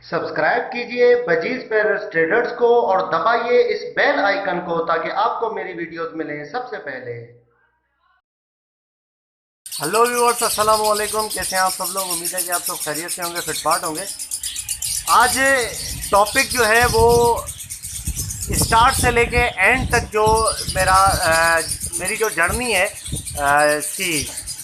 Subscribe कीजिए budgies पैरस traders को और दबाइए इस बेल आइकन को ताकि आपको मेरी वीडियोस मिलें सबसे पहले। हेलो व्यूअर्स, अस्सलाम वालेकुम। कैसे हैं आप सब लोग? उम्मीद है कि आप सब खैरियत से होंगे, फिटफाट होंगे। आज टॉपिक जो है वो स्टार्ट से लेके एंड तक जो मेरी जो जर्नी है इसकी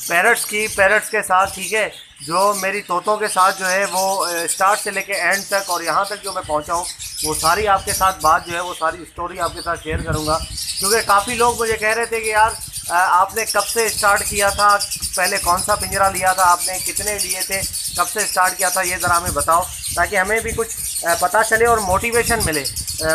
पैरट्स के साथ, ठीक है, जो मेरी तोतों के साथ जो है वो स्टार्ट से लेके एंड तक और यहाँ तक जो मैं पहुँचा हूँ, वो सारी आपके साथ बात जो है वो सारी स्टोरी आपके साथ शेयर करूँगा। क्योंकि काफ़ी लोग मुझे कह रहे थे कि यार आपने कब से स्टार्ट किया था, पहले कौन सा पिंजरा लिया था आपने, कितने लिए थे, कब से स्टार्ट किया था, ये ज़रा हमें बताओ ताकि हमें भी कुछ पता चले और मोटिवेशन मिले।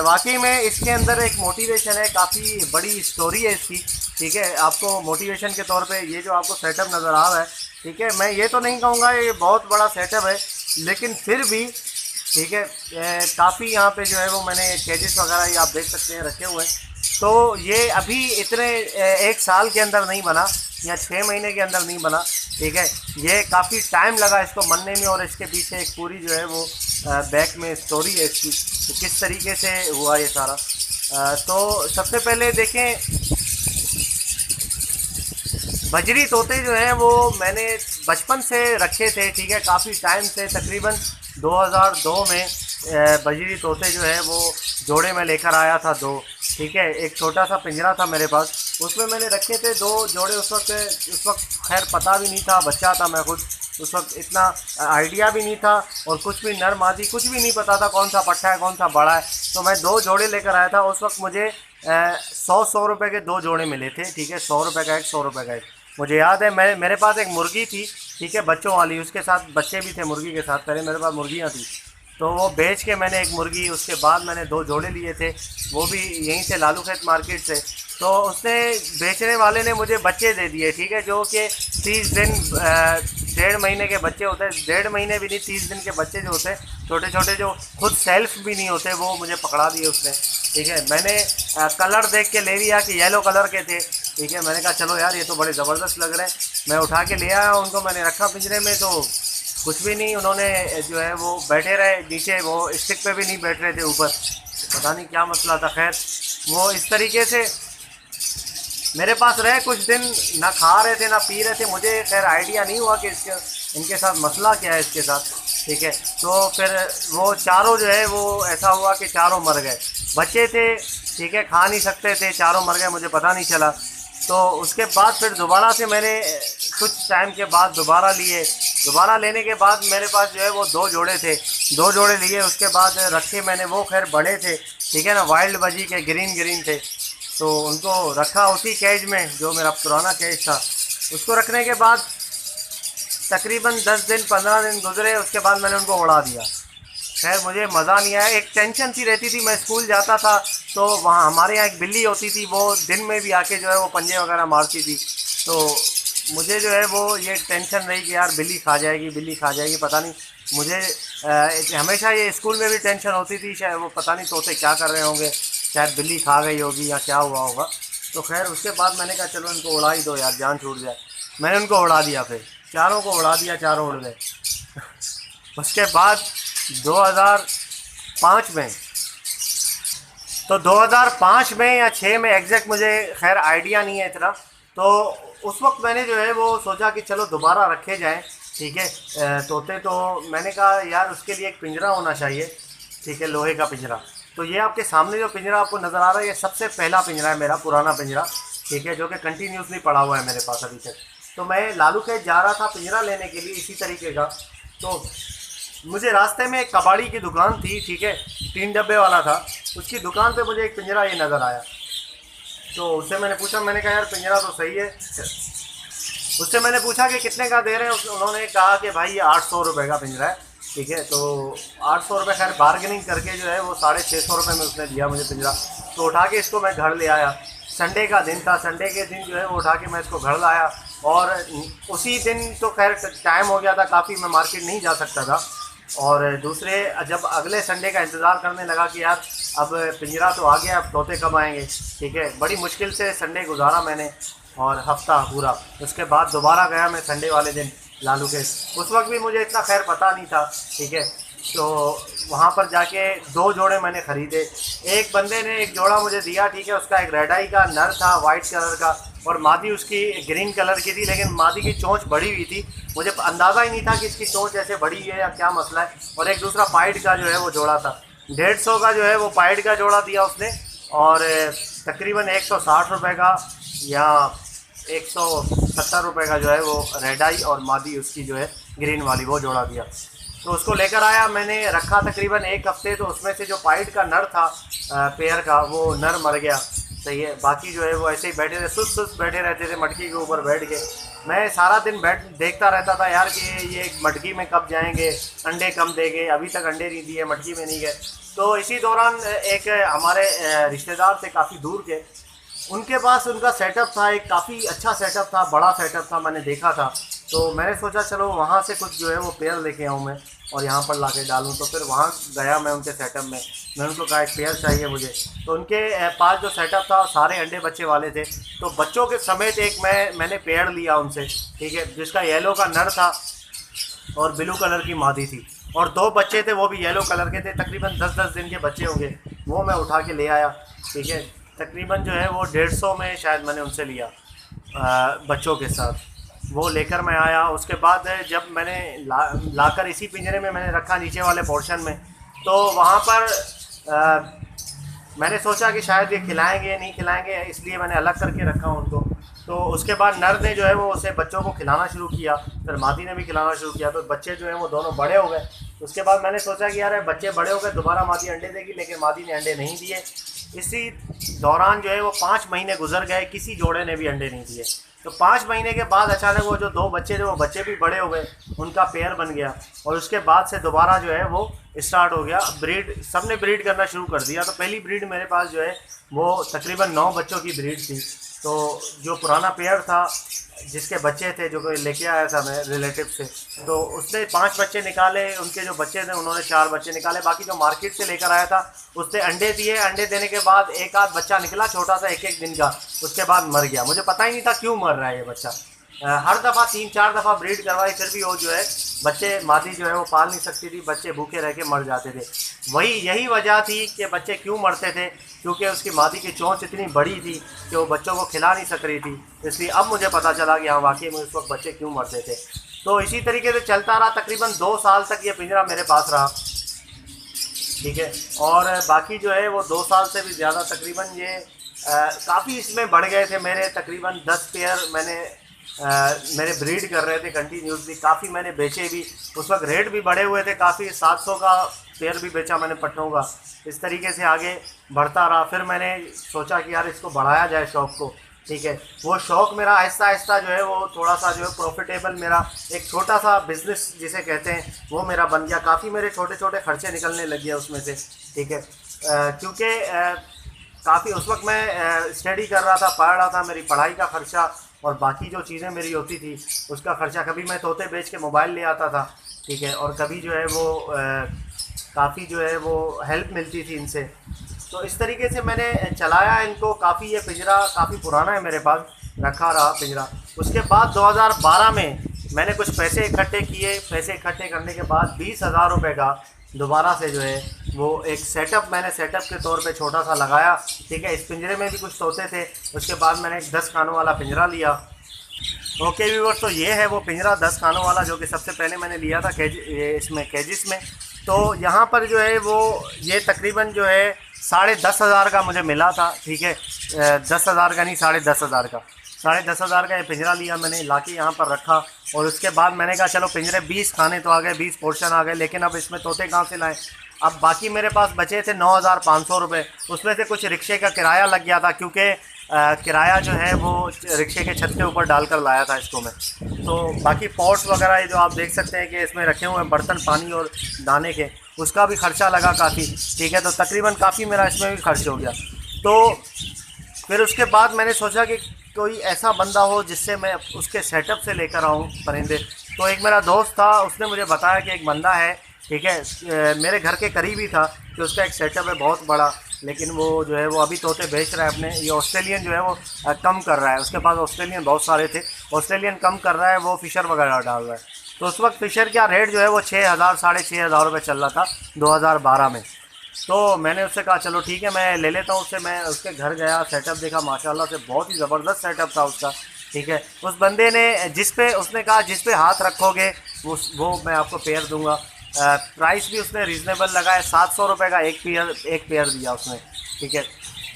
वाकई में इसके अंदर एक मोटिवेशन है, काफ़ी बड़ी स्टोरी है इसकी, ठीक है। आपको मोटिवेशन के तौर पे ये जो आपको सेटअप नज़र आ रहा है, ठीक है, मैं ये तो नहीं कहूँगा ये बहुत बड़ा सेटअप है, लेकिन फिर भी ठीक है, काफ़ी यहाँ पे जो है वो मैंने केजेस वगैरह ये आप देख सकते हैं रखे हुए हैं। तो ये अभी इतने एक साल के अंदर नहीं बना या 6 महीने के अंदर नहीं बना, ठीक है। ये काफ़ी टाइम लगा इसको बनने में और इसके पीछे एक पूरी जो है वो बैक में स्टोरी है इसकी, तो किस तरीके से हुआ ये सारा। तो सबसे पहले देखें, बजरी तोते जो हैं वो मैंने बचपन से रखे थे, ठीक है, काफ़ी टाइम से। तकरीबन 2002 में बजरी तोते जो है वो जोड़े में लेकर आया था दो, ठीक है। एक छोटा सा पिंजरा था मेरे पास, उसमें मैंने रखे थे 2 जोड़े। उस वक्त खैर पता भी नहीं था, बच्चा था मैं खुद, उस वक्त इतना आइडिया भी नहीं था और कुछ भी नर मादी कुछ भी नहीं पता था कौन सा पट्टा है कौन सा बड़ा है। तो मैं 2 जोड़े लेकर आया था। उस वक्त मुझे 100 रुपये के 2 जोड़े मिले थे, ठीक है, 100 रुपये का एक, 100 रुपये का एक। मुझे याद है मेरे पास एक मुर्गी थी, ठीक है, बच्चों वाली, उसके साथ बच्चे भी थे मुर्गी के साथ। पहले मेरे पास मुर्गियाँ थी, तो वो बेच के मैंने एक मुर्गी, उसके बाद मैंने 2 जोड़े लिए थे, वो भी यहीं से लालू खेत मार्केट से। तो उसने बेचने वाले ने मुझे बच्चे दे दिए, ठीक है, जो कि 30 दिन 1.5 महीने के बच्चे होते हैं, 1.5 महीने भी नहीं, 30 दिन के बच्चे जो होते हैं छोटे छोटे, जो खुद सेल्फ भी नहीं होते, वो मुझे पकड़ा दिए उसने, ठीक है। मैंने कलर देख के ले लिया कि येलो कलर के थे, ठीक है। मैंने कहा चलो यार ये तो बड़े ज़बरदस्त लग रहे हैं। मैं उठा के ले आया उनको, मैंने रखा पिंजरे में, तो कुछ भी नहीं, उन्होंने जो है वो बैठे रहे नीचे, वो स्टिक पे भी नहीं बैठ रहे थे ऊपर, पता नहीं क्या मसला था। खैर वो इस तरीके से मेरे पास रहे कुछ दिन, ना खा रहे थे ना पी रहे थे। मुझे खैर आइडिया नहीं हुआ कि इनके साथ मसला क्या है इसके साथ, ठीक है। तो फिर वो चारों जो है वो ऐसा हुआ कि चारों मर गए, बच्चे थे, ठीक है, खा नहीं सकते थे, चारों मर गए, मुझे पता नहीं चला। तो उसके बाद फिर दोबारा से मैंने कुछ टाइम के बाद दोबारा लिए। दोबारा लेने के बाद मेरे पास जो है वो 2 जोड़े थे, 2 जोड़े लिए, उसके बाद रखे मैंने। वो खैर बड़े थे, ठीक है ना, वाइल्ड बजी के, ग्रीन ग्रीन थे। तो उनको रखा उसी कैज में जो मेरा पुराना कैज था। उसको रखने के बाद तकरीबन 10 दिन 15 दिन गुजरे, उसके बाद मैंने उनको उड़ा दिया। खैर मुझे मज़ा नहीं आया, एक टेंशन सी रहती थी। मैं स्कूल जाता था तो वहाँ हमारे यहाँ एक बिल्ली होती थी, वो दिन में भी आके जो है वो पंजे वगैरह मारती थी। तो मुझे जो है वो ये टेंशन रही कि यार बिल्ली खा जाएगी, बिल्ली खा जाएगी, पता नहीं। मुझे हमेशा ये स्कूल में भी टेंशन होती थी, शायद वो पता नहीं तोते क्या कर रहे होंगे, शायद बिल्ली खा गई होगी या क्या हुआ होगा। तो खैर उसके बाद मैंने कहा चलो इनको उड़ा ही दो यार, जान छूट जाए। मैंने उनको उड़ा दिया, फिर चारों को उड़ा दिया, चारों उड़ गए। उसके बाद 2005 में, तो 2005 में या 6 में एग्जैक्ट मुझे खैर आइडिया नहीं है इतना, तो उस वक्त मैंने जो है वो सोचा कि चलो दोबारा रखे जाएं, ठीक है, तोते। तो मैंने कहा यार उसके लिए एक पिंजरा होना चाहिए, ठीक है, लोहे का पिंजरा। तो ये आपके सामने जो पिंजरा आपको नज़र आ रहा है, ये सबसे पहला पिंजरा है मेरा, पुराना पिंजरा, ठीक है, जो कि कंटिन्यूसली पड़ा हुआ है मेरे पास अभी तक। तो मैं लालू खेत जा रहा था पिंजरा लेने के लिए इसी तरीके का, तो मुझे रास्ते में एक कबाड़ी की दुकान थी, ठीक है, 3 डब्बे वाला था। उसकी दुकान पे मुझे एक पिंजरा ये नज़र आया, तो उससे मैंने पूछा, मैंने कहा यार पिंजरा तो सही है। उससे मैंने पूछा कि कितने का दे रहे हैं, उन्होंने कहा कि भाई ये 800 रुपये का पिंजरा है, ठीक है। तो 800 रुपये खैर बार्गेनिंग करके जो है वो 650 रुपये में उसने दिया मुझे पिंजरा। तो उठा के इसको मैं घर ले आया। संडे का दिन था, संडे के दिन जो है वो उठा के मैं इसको घर लाया, और उसी दिन तो खैर टाइम हो गया था काफ़ी, मैं मार्केट नहीं जा सकता था। और दूसरे जब अगले संडे का इंतज़ार करने लगा कि यार अब पिंजरा तो आ गया, अब तोते कब आएंगे, ठीक है, बड़ी मुश्किल से संडे गुजारा मैंने और हफ्ता पूरा। उसके बाद दोबारा गया मैं संडे वाले दिन लालू के। उस वक्त भी मुझे इतना खैर पता नहीं था, ठीक है, तो वहाँ पर जाके 2 जोड़े मैंने ख़रीदे। एक बंदे ने एक जोड़ा मुझे दिया, ठीक है, उसका एक रेड आई का नर था वाइट कलर का, और मादी उसकी ग्रीन कलर की थी, लेकिन मादी की चोंच बड़ी हुई थी। मुझे अंदाज़ा ही नहीं था कि इसकी चोंच ऐसे बड़ी है या क्या मसला है। और एक दूसरा पाइड का जो है वो जोड़ा था, 150 का जो है वो पाइड का जोड़ा दिया उसने, और तकरीबन 160 रुपये का या 170 रुपये का जो है वो रेड आई और मादी उसकी जो है ग्रीन वाली वो जोड़ा दिया। तो उसको लेकर आया, मैंने रखा तकरीबन 1 हफ्ते। तो उसमें से जो पाइड का नर था पेयर का, वो नर मर गया, सही है। बाकी जो है वो ऐसे ही बैठे रहे, सुस्त सुस्त बैठे रहते थे मटकी के ऊपर बैठ के। मैं सारा दिन देखता रहता था यार कि ये मटकी में कब जाएंगे, अंडे कम देंगे। अभी तक अंडे नहीं दिए, मटकी में नहीं गए। तो इसी दौरान एक हमारे रिश्तेदार थे काफ़ी दूर के, उनके पास उनका सेटअप था, एक काफ़ी अच्छा सेटअप था, बड़ा सेटअप था, मैंने देखा था। तो मैंने सोचा चलो वहाँ से कुछ जो है वो पेयर लेके आऊँ मैं और यहाँ पर ला के डालूँ। तो फिर वहाँ गया मैं उनके सेटअप में, मैं उनको कहा एक पेयर चाहिए मुझे। तो उनके पास जो सेटअप था सारे अंडे बच्चे वाले थे। तो बच्चों के समेत एक मैंने पेयर लिया उनसे, ठीक है, जिसका येलो का नर था और ब्लू कलर की मादी थी, और 2 बच्चे थे वो भी येलो कलर के थे। तकरीबन 10-10 दिन के बच्चे होंगे, वो मैं उठा के ले आया, ठीक है। तकरीबन जो है वो 150 में शायद मैंने उनसे लिया बच्चों के साथ, वो लेकर मैं आया। उसके बाद जब मैंने लाकर इसी पिंजरे में मैंने रखा नीचे वाले पोर्शन में, तो वहाँ पर मैंने सोचा कि शायद ये खिलाएंगे नहीं खिलाएंगे, इसलिए मैंने अलग करके रखा उनको। तो उसके बाद नर ने जो है वो उसे बच्चों को खिलाना शुरू किया, फिर मादी ने भी खिलाना शुरू किया। तो बच्चे जो हैं वो दोनों बड़े हो गए। उसके बाद मैंने सोचा कि यार बच्चे बड़े हो गए, दोबारा मादी अंडे देगी, लेकिन मादी ने अंडे नहीं दिए। इसी दौरान जो है वो 5 महीने गुजर गए, किसी जोड़े ने भी अंडे नहीं दिए। तो 5 महीने के बाद अचानक वो जो 2 बच्चे थे वो बच्चे भी बड़े हो गए, उनका पेयर बन गया, और उसके बाद से दोबारा जो है वो स्टार्ट हो गया ब्रीड। सब ने ब्रीड करना शुरू कर दिया। तो पहली ब्रीड मेरे पास जो है वो तकरीबन 9 बच्चों की ब्रीड थी। तो जो पुराना पेयर था जिसके बच्चे थे, जो लेके आया था मैं रिलेटिव से, तो उसने 5 बच्चे निकाले, उनके जो बच्चे थे उन्होंने 4 बच्चे निकाले। बाकी जो मार्केट से लेकर आया था उसने अंडे दिए, अंडे देने के बाद एक आध बच्चा निकला छोटा सा 1-1 दिन का, उसके बाद मर गया। मुझे पता ही नहीं था क्यों मर रहा है ये बच्चा। हर दफ़ा 3-4 दफ़ा ब्रीड करवाई, फिर भी वो जो है बच्चे, मादी जो है वो पाल नहीं सकती थी, बच्चे भूखे रह के मर जाते थे। यही वजह थी कि बच्चे क्यों मरते थे, क्योंकि उसकी मादी की चोंच इतनी बड़ी थी कि वो बच्चों को खिला नहीं सक रही थी। इसलिए अब मुझे पता चला कि हाँ वाकई में उस वक्त बच्चे क्यों मरते थे। तो इसी तरीके से चलता रहा, तकरीबन 2 साल तक ये पिंजरा मेरे पास रहा, ठीक है। और बाकी जो है वो 2 साल से भी ज़्यादा तकरीबन ये काफ़ी इसमें बढ़ गए थे मेरे। तकरीबन 10 पेयर मेरे ब्रीड कर रहे थे कंटिन्यूसली। काफ़ी मैंने बेचे भी, उस वक्त रेट भी बढ़े हुए थे काफ़ी, 700 का पेयर भी बेचा मैंने पट्टों का। इस तरीके से आगे बढ़ता रहा। फिर मैंने सोचा कि यार इसको बढ़ाया जाए शौक़ को, ठीक है। वो शौक़ मेरा आहिस्ता आहिस्ता जो है वो थोड़ा सा जो है प्रॉफिटेबल, मेरा एक छोटा सा बिज़नेस जिसे कहते हैं वो मेरा बन गया। काफ़ी मेरे छोटे छोटे खर्चे निकलने लग गए उसमें से, ठीक है। क्योंकि काफ़ी उस वक्त मैं स्टडी कर रहा था, पढ़ रहा था, मेरी पढ़ाई का ख़र्चा और बाकी जो चीज़ें मेरी होती थी उसका ख़र्चा। कभी मैं तोते बेच के मोबाइल ले आता था, ठीक है, और कभी जो है वो काफ़ी जो है वो हेल्प मिलती थी इनसे। तो इस तरीके से मैंने चलाया इनको काफ़ी। ये पिंजरा काफ़ी पुराना है मेरे पास, रखा रहा पिंजरा। उसके बाद 2012 में मैंने कुछ पैसे इकट्ठे किए। पैसे इकट्ठे करने के बाद 20,000 रुपये का दोबारा से जो है वो एक सेटअप मैंने के तौर पे छोटा सा लगाया, ठीक है। इस पिंजरे में भी कुछ तोते थे। उसके बाद मैंने एक 10 खानों वाला पिंजरा लिया। ओके व्यूअर्स, तो ये है वो पिंजरा 10 खानों वाला जो कि सबसे पहले मैंने लिया था केजिस में। तो यहाँ पर जो है वो ये तकरीबन जो है 10,500 का मुझे मिला था, ठीक है। 10,000 का नहीं, 10,500 का। 10,500 का ये पिंजरा लिया मैंने, लाके यहाँ पर रखा। और उसके बाद मैंने कहा चलो पिंजरे 20 खाने तो आ गए, 20 पोर्शन आ गए, लेकिन अब इसमें तोते कहाँ से लाएं। अब बाकी मेरे पास बचे थे 9,500 रुपये। उसमें से कुछ रिक्शे का किराया लग गया था, क्योंकि किराया जो है वो रिक्शे के छत के ऊपर डालकर लाया था इसको मैं। तो बाकी पॉट्स वगैरह ये जो आप देख सकते हैं कि इसमें रखे हुए हैं बर्तन पानी और दाने के, उसका भी ख़र्चा लगा काफ़ी, ठीक है। तो तकरीबन काफ़ी मेरा इसमें भी खर्च हो गया। तो फिर उसके बाद मैंने सोचा कि कोई ऐसा बंदा हो जिससे मैं उसके सेटअप से लेकर आऊँ परिंदे। तो एक मेरा दोस्त था, उसने मुझे बताया कि एक बंदा है, ठीक है, मेरे घर के करीब ही था, कि उसका एक सेटअप है बहुत बड़ा, लेकिन वो जो है वो अभी तोते बेच रहा है अपने। ये ऑस्ट्रेलियन जो है वो कम कर रहा है, उसके पास ऑस्ट्रेलियन बहुत सारे थे, ऑस्ट्रेलियन कम कर रहा है, वो फ़िशर वगैरह डाल रहा है। तो उस वक्त फिशर का रेट जो है वो 6,000 6,500 रुपये चल रहा था 2012 में। तो मैंने उससे कहा चलो ठीक है मैं ले लेता हूँ उससे। मैं उसके घर गया, सेटअप देखा, माशाल्लाह से बहुत ही ज़बरदस्त सेटअप था उसका। ठीक है, उस बंदे ने उसने कहा जिस पे हाथ रखोगे वो मैं आपको पेयर दूंगा। प्राइस भी उसने रीज़नेबल लगाया, 700 रुपये का एक पेयर दिया उसने। ठीक है,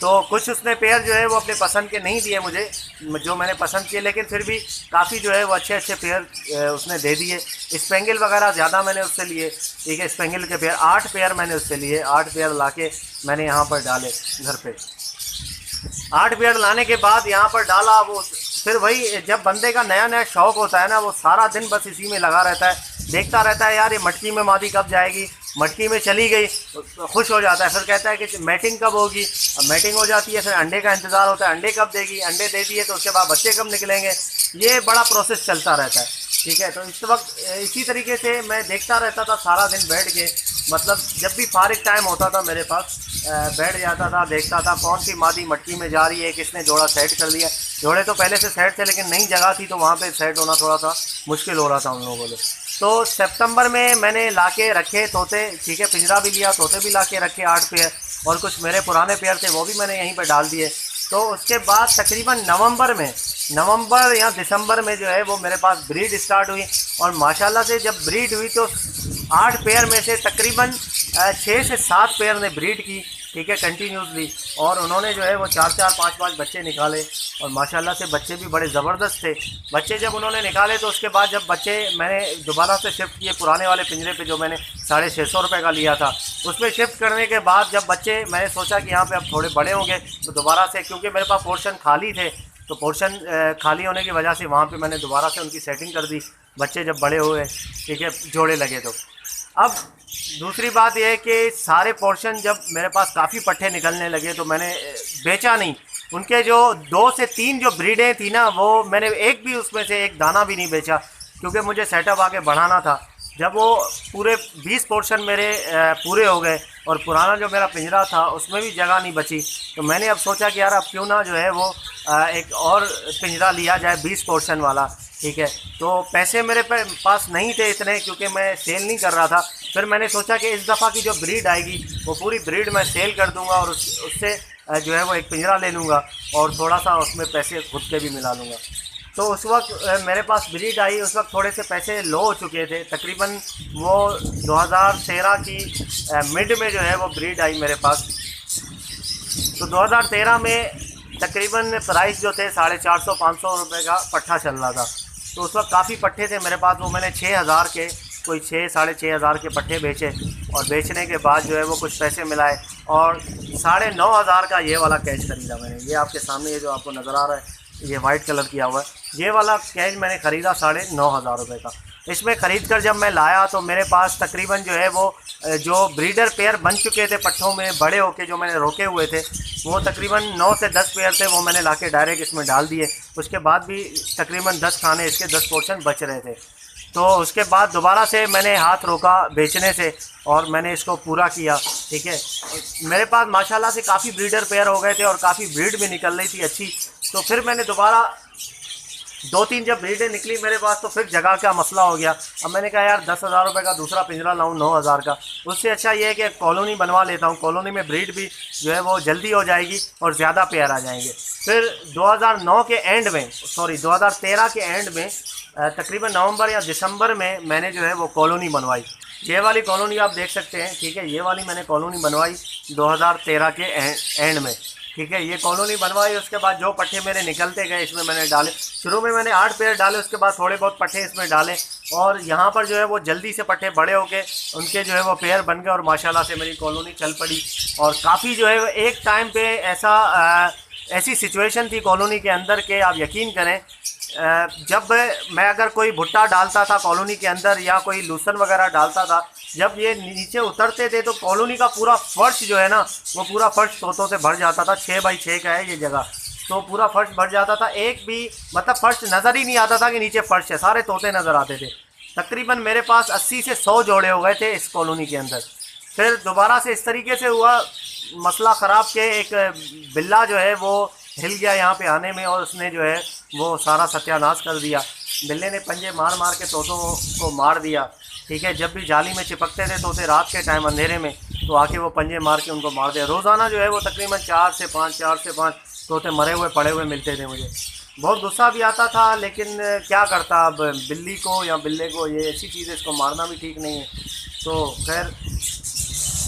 तो कुछ उसने पेयर जो है वो अपने पसंद के नहीं दिए मुझे, जो मैंने पसंद किए, लेकिन फिर भी काफ़ी जो है वो अच्छे अच्छे पेयर उसने दे दिए। स्पेंगल वगैरह ज़्यादा मैंने उससे लिए। ठीक है, स्पेंगल के पेयर 8 पेयर मैंने उससे लिए। 8 पेयर लाके मैंने यहाँ पर डाले घर पे। 8 पेयर लाने के बाद यहाँ पर डाला वो। फिर वही जब बंदे का नया नया शौक़ होता है ना, वो सारा दिन बस इसी में लगा रहता है, देखता रहता है यार ये मटकी में मादी कब जाएगी, मटकी में चली गई, खुश हो जाता है। फिर कहता है कि मैटिंग कब होगी। अब मैटिंग हो जाती है, फिर अंडे का इंतज़ार होता है, अंडे कब देगी, अंडे दे दिए तो उसके बाद बच्चे कब निकलेंगे, ये बड़ा प्रोसेस चलता रहता है। ठीक है, तो इस वक्त इसी तरीके से मैं देखता रहता था सारा दिन बैठ के। मतलब जब भी फारिग टाइम होता था मेरे पास, बैठ जाता था, देखता था कौन सी मादी मटकी में जा रही है, किसने जोड़ा सेट कर लिया। जोड़े तो पहले से सेट थे, लेकिन नई जगह थी तो वहाँ पे सेट होना थोड़ा सा मुश्किल हो रहा था उन लोगों को। तो सितंबर में मैंने लाके रखे तोते। ठीक है, पिंजरा भी लिया, तोते भी लाके रखे 8 पेयर, और कुछ मेरे पुराने पेयर थे वो भी मैंने यहीं पर डाल दिए। तो उसके बाद तकरीबन नवंबर या दिसंबर में जो है वो मेरे पास ब्रीड स्टार्ट हुई। और माशाल्लाह से जब ब्रीड हुई तो 8 पेयर में से तकरीबन 6 से 7 पेयर ने ब्रीड की। ठीक है, कंटिन्यूसली, और उन्होंने जो है वो 4-4 5-5 बच्चे निकाले, और माशाल्लाह से बच्चे भी बड़े ज़बरदस्त थे। बच्चे जब उन्होंने निकाले तो उसके बाद जब बच्चे मैंने दोबारा से शिफ्ट किए पुराने वाले पिंजरे पे, जो मैंने 650 रुपये का लिया था, उसमें शिफ्ट करने के बाद जब बच्चे, मैंने सोचा कि यहाँ पे अब थोड़े बड़े होंगे, तो दोबारा से, क्योंकि मेरे पास पोर्शन खाली थे, तो पोर्शन खाली होने की वजह से वहाँ पर मैंने दोबारा से उनकी सेटिंग कर दी। बच्चे जब बड़े हुए, ठीक है, जोड़े लगे, तो अब दूसरी बात यह है कि सारे पोर्शन जब मेरे पास काफ़ी पट्ठे निकलने लगे तो मैंने बेचा नहीं। उनके जो 2 से 3 जो ब्रीडें थी ना, वो मैंने एक भी उसमें से एक दाना भी नहीं बेचा, क्योंकि मुझे सेटअप आगे बढ़ाना था। जब वो पूरे 20 पोर्शन मेरे पूरे हो गए और पुराना जो मेरा पिंजरा था उसमें भी जगह नहीं बची, तो मैंने अब सोचा कि यार अब क्यों ना जो है वो एक और पिंजरा लिया जाए 20 पोर्शन वाला। ठीक है, तो पैसे मेरे पास नहीं थे इतने, क्योंकि मैं सेल नहीं कर रहा था। फिर मैंने सोचा कि इस दफ़ा की जो ब्रीड आएगी वो पूरी ब्रीड मैं सेल कर दूंगा, और उससे जो है वो एक पिंजरा ले लूँगा और थोड़ा सा उसमें पैसे खुद के भी मिला लूँगा। तो उस वक्त मेरे पास ब्रीड आई, उस वक्त थोड़े से पैसे लो हो चुके थे। तकरीबन वो 2013 की मिड में जो है वो ब्रीड आई मेरे पास। तो 2013 में तकरीबन प्राइस जो थे 450-500 रुपये का पट्ठा चल रहा था। तो उस वक्त काफ़ी पट्ठे थे मेरे पास, वो मैंने 6,000 के, कोई 6-6,500 के पट्ठे बेचे, और बेचने के बाद जो है वो कुछ पैसे मिलाए, और 9,500 का ये वाला कैच खरीदा मैंने। ये आपके सामने, ये जो आपको नज़र आ रहा है, ये वाइट कलर किया हुआ है, ये वाला कैच मैंने ख़रीदा 9,500 रुपये का। इसमें ख़रीद कर जब मैं लाया तो मेरे पास तकरीबन जो है वो जो ब्रीडर पेयर बन चुके थे पट्ठों में बड़े होके, जो मैंने रोके हुए थे, वो तकरीबन 9 से 10 पेयर थे, वो मैंने लाके डायरेक्ट इसमें डाल दिए। उसके बाद भी तकरीबन 10 खाने, इसके 10 पोर्शन बच रहे थे। तो उसके बाद दोबारा से मैंने हाथ रोका बेचने से, और मैंने इसको पूरा किया। ठीक है, मेरे पास माशाल्लाह से काफ़ी ब्रीडर पेयर हो गए थे और काफ़ी ब्रीड भी निकल रही थी अच्छी। तो फिर मैंने दोबारा 2-3 जब ब्रीडें निकली मेरे पास, तो फिर जगह का मसला हो गया। अब मैंने कहा यार 10,000 रुपये का दूसरा पिंजरा लाऊं 9,000 का, उससे अच्छा ये है कि कॉलोनी बनवा लेता हूं। कॉलोनी में ब्रीड भी जो है वो जल्दी हो जाएगी और ज़्यादा पेयर आ जाएंगे। फिर 2009 के एंड में, 2013 के एंड में, तकरीबन नवंबर या दिसंबर में मैंने जो है वो कॉलोनी बनवाई। ये वाली कॉलोनी आप देख सकते हैं। ठीक है, ये वाली मैंने कॉलोनी बनवाई 2013 के एंड में। ठीक है, ये कॉलोनी बनवाई। उसके बाद जो पट्ठे मेरे निकलते गए इसमें मैंने डाले। शुरू में मैंने 8 पेयर डाले, उसके बाद थोड़े बहुत पट्ठे इसमें डाले, और यहाँ पर जो है वो जल्दी से पट्ठे बड़े होके उनके जो है वो पेयर बन गए, और माशाल्लाह से मेरी कॉलोनी चल पड़ी। और काफ़ी जो है एक टाइम पे ऐसी सिचुएशन थी कॉलोनी के अंदर के आप यकीन करें, जब मैं अगर कोई भुट्टा डालता था कॉलोनी के अंदर या कोई लूसन वगैरह डालता था, जब ये नीचे उतरते थे तो कॉलोनी का पूरा फर्श जो है ना, वो पूरा फर्श तोतों से भर जाता था। 6 बाई 6 का है ये जगह, तो पूरा फर्श भर जाता था। एक भी मतलब फर्श नज़र ही नहीं आता था कि नीचे फर्श है, सारे तोते नज़र आते थे। तकरीबन मेरे पास 80 से 100 जोड़े हो गए थे इस कॉलोनी के अंदर। फिर दोबारा से इस तरीके से हुआ मसला ख़राब के एक बिल्ला जो है वो हिल गया यहाँ पे आने में, और उसने जो है वो सारा सत्यानाश कर दिया। बिल्ली ने पंजे मार मार के तोतों को मार दिया, ठीक है। जब भी जाली में चिपकते थे तोते रात के टाइम अंधेरे में, तो आके वो पंजे मार के उनको मार दिया। रोज़ाना जो है वो तकरीबन 4 से 5 तोते मरे हुए पड़े हुए मिलते थे मुझे। बहुत गुस्सा भी आता था, लेकिन क्या करता, अब बिल्ली को या बिल्ले को, ये ऐसी चीज़ है, इसको मारना भी ठीक नहीं है। तो खैर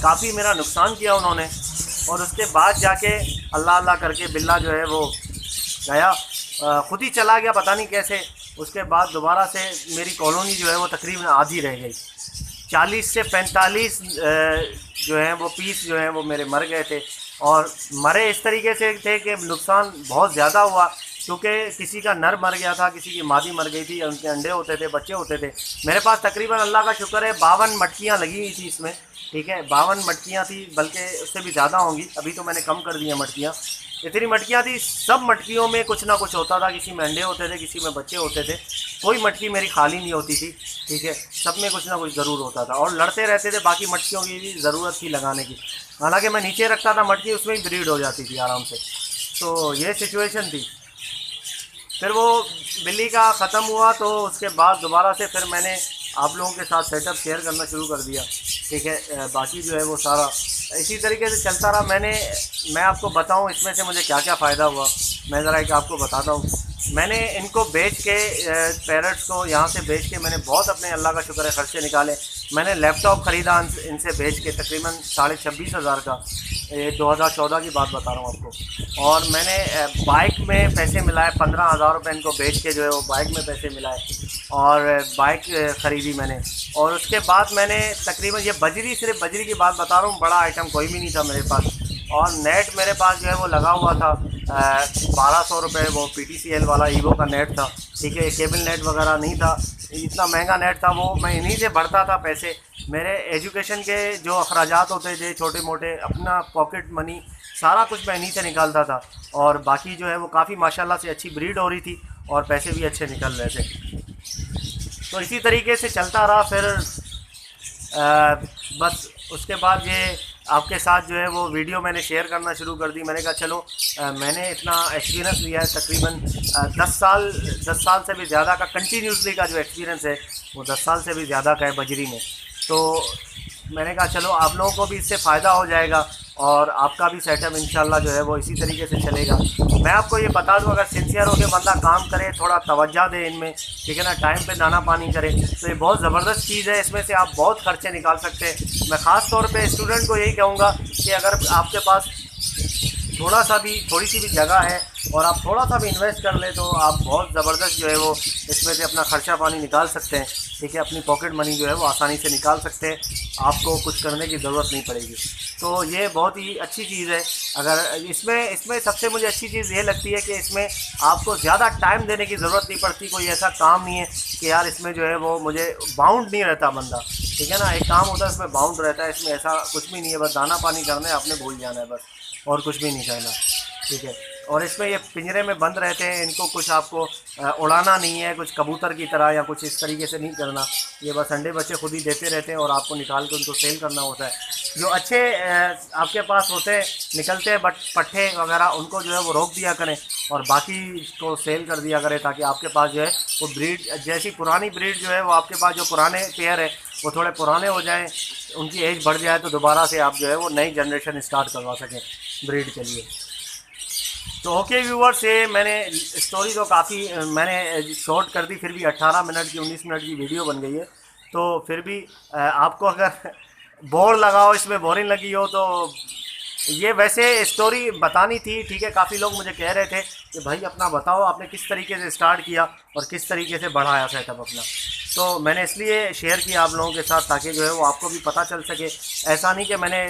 काफ़ी मेरा नुकसान किया उन्होंने, और उसके बाद जाके अल्लाह अल्लाह करके बिल्ला जो है वो गया, ख़ुद ही चला गया, पता नहीं कैसे। उसके बाद दोबारा से मेरी कॉलोनी जो है वो तकरीबन आधी रह गई। 40 से 45 जो हैं वो पीस जो हैं वो मेरे मर गए थे, और मरे इस तरीके से थे कि नुकसान बहुत ज़्यादा हुआ, क्योंकि किसी का नर मर गया था, किसी की मादी मर गई थी, उनके अंडे होते थे, बच्चे होते थे। मेरे पास तकरीबन अल्लाह का शुक्र है 52 मटकियाँ लगी हुई थी इसमें, ठीक है। 52 मटकियाँ थी, बल्कि उससे भी ज़्यादा होंगी, अभी तो मैंने कम कर दी हैं मटकियाँ। इतनी मटकियाँ थी, सब मटकियों में कुछ ना कुछ होता था, किसी में अंडे होते थे, किसी में बच्चे होते थे, कोई मटकी मेरी खाली नहीं होती थी, ठीक है। सब में कुछ ना कुछ ज़रूर होता था, और लड़ते रहते थे। बाकी मटकियों की भी ज़रूरत थी लगाने की, हालांकि मैं नीचे रखता था मटकी, उसमें ही ब्रीड हो जाती थी आराम से। तो ये सिचुएशन थी। फिर वो बिल्ली का ख़त्म हुआ, तो उसके बाद दोबारा से फिर मैंने आप लोगों के साथ सेटअप शेयर करना शुरू कर दिया, ठीक है। बाकी जो है वो सारा इसी तरीके से चलता रहा। मैं आपको बताऊं इसमें से मुझे क्या क्या फ़ायदा हुआ, मैं ज़रा एक आपको बताता हूँ। मैंने इनको बेच के, पैरट्स को यहाँ से बेच के मैंने बहुत अपने अल्लाह का शुक्र है खर्चे निकाले। मैंने लैपटॉप ख़रीदा इनसे बेच के तकरीबन 26,500 का, 2014 की बात बता रहा हूँ आपको। और मैंने बाइक में पैसे मिलाए, 15,000 रुपये इनको बेच के जो है वो बाइक में पैसे मिलाए, और बाइक ख़रीदी मैंने। और उसके बाद मैंने तकरीबन ये बजरी, सिर्फ बजरी की बात बता रहा हूँ, बड़ा आइटम कोई भी नहीं था मेरे पास। और नेट मेरे पास जो है वो लगा हुआ था 1200 रुपये, वो PTCL वाला ईवो का नेट था, ठीक है। केबल नेट वगैरह नहीं था, इतना महंगा नेट था वो। मैं इन्हीं से भरता था पैसे, मेरे एजुकेशन के जो अखराजात होते थे छोटे मोटे, अपना पॉकेट मनी सारा कुछ मैं इन्हीं से निकालता था। और बाकी जो है वो काफ़ी माशाल्लाह से अच्छी ब्रीड हो रही थी, और पैसे भी अच्छे निकल रहे थे। तो इसी तरीके से चलता रहा। फिर बस उसके बाद ये आपके साथ जो है वो वीडियो मैंने शेयर करना शुरू कर दी। मैंने कहा चलो, मैंने इतना एक्सपीरियंस लिया है, तकरीबन 10 साल से भी ज़्यादा का कंटिन्यूसली का जो एक्सपीरियंस है वो 10 साल से भी ज़्यादा का है बजरी में। तो मैंने कहा चलो आप लोगों को भी इससे फ़ायदा हो जाएगा, और आपका भी सेटअप इंशाल्लाह जो है वो इसी तरीके से चलेगा। मैं आपको ये बता दूं, अगर सिंसियर होकर बंदा काम करे, थोड़ा तवज्जो दे इनमें, ठीक है ना, टाइम पे दाना पानी करे, तो ये बहुत ज़बरदस्त चीज़ है। इसमें से आप बहुत खर्चे निकाल सकते हैं। मैं ख़ास तौर पे स्टूडेंट को यही कहूँगा कि अगर आपके पास थोड़ी सी भी जगह है और आप थोड़ा सा भी इन्वेस्ट कर ले, तो आप बहुत ज़बरदस्त जो है वो इसमें से अपना ख़र्चा पानी निकाल सकते हैं, ठीक है। अपनी पॉकेट मनी जो है वो आसानी से निकाल सकते हैं, आपको कुछ करने की ज़रूरत नहीं पड़ेगी। तो ये बहुत ही अच्छी चीज़ है। अगर इसमें सबसे मुझे अच्छी चीज़ ये लगती है कि इसमें आपको ज़्यादा टाइम देने की ज़रूरत नहीं पड़ती। कोई ऐसा काम नहीं है कि यार इसमें जो है वो मुझे बाउंड नहीं रहता बंदा, ठीक है ना। एक काम होता है इसमें बाउंड रहता है, इसमें ऐसा कुछ भी नहीं है। बस दाना पानी करना है, आपने भूल जाना है बस, और कुछ भी नहीं करना, ठीक है। और इसमें ये पिंजरे में बंद रहते हैं, इनको कुछ आपको उड़ाना नहीं है, कुछ कबूतर की तरह या कुछ इस तरीके से नहीं करना। ये बस अंडे बच्चे खुद ही देते रहते हैं, और आपको निकाल के उनको सेल करना होता है। जो अच्छे आपके पास होते हैं निकलते हैं पट्ठे वगैरह, उनको जो है वो रोक दिया करें, और बाकी को सेल कर दिया करें, ताकि आपके पास जो है वो ब्रीड, जैसी पुरानी ब्रीड जो है वो आपके पास जो पुराने पेयर है वो थोड़े पुराने हो जाएं, उनकी एज बढ़ जाए, तो दोबारा से आप जो है वो नई जनरेशन स्टार्ट करवा सकें ब्रीड के लिए। तो ओके व्यूअर्स, ये मैंने स्टोरी तो काफ़ी मैंने शॉर्ट कर दी, फिर भी 18 मिनट की 19 मिनट की वीडियो बन गई है। तो फिर भी आपको अगर बोर लगा हो, इसमें बोरिंग लगी हो, तो ये वैसे स्टोरी बतानी थी, ठीक है। काफ़ी लोग मुझे कह रहे थे कि भाई अपना बताओ, आपने किस तरीके से स्टार्ट किया और किस तरीके से बढ़ाया सेटअप अपना। तो मैंने इसलिए शेयर किया आप लोगों के साथ, ताकि जो है वो आपको भी पता चल सके। ऐसा नहीं कि मैंने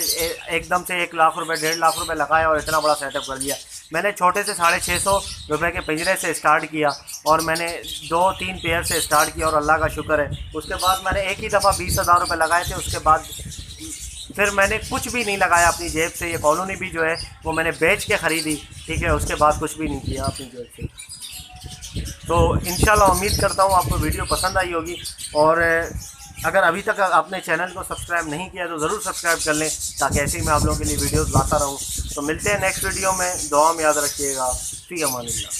एकदम से 1 लाख रुपए 1.5 लाख रुपए लगाया और इतना बड़ा सेटअप कर लिया। मैंने छोटे से 650 रुपये के पिंजरे से स्टार्ट किया, और मैंने 2-3 पेयर से स्टार्ट किया, और अल्लाह का शुक्र है उसके बाद मैंने एक ही दफ़ा 20,000 रुपये लगाए थे। उसके बाद फिर मैंने कुछ भी नहीं लगाया अपनी जेब से। ये कॉलोनी भी जो है वो मैंने बेच के ख़रीदी, ठीक है। उसके बाद कुछ भी नहीं किया अपनी जेब से। तो इंशाल्लाह उम्मीद करता हूँ आपको वीडियो पसंद आई होगी, और अगर अभी तक आपने चैनल को सब्सक्राइब नहीं किया तो ज़रूर सब्सक्राइब कर लें, ताकि ऐसे ही मैं आप लोगों के लिए वीडियोस लाता रहूँ। तो मिलते हैं नेक्स्ट वीडियो में, दुआ में याद रखिएगा। फ़ी अमानिल्लाह।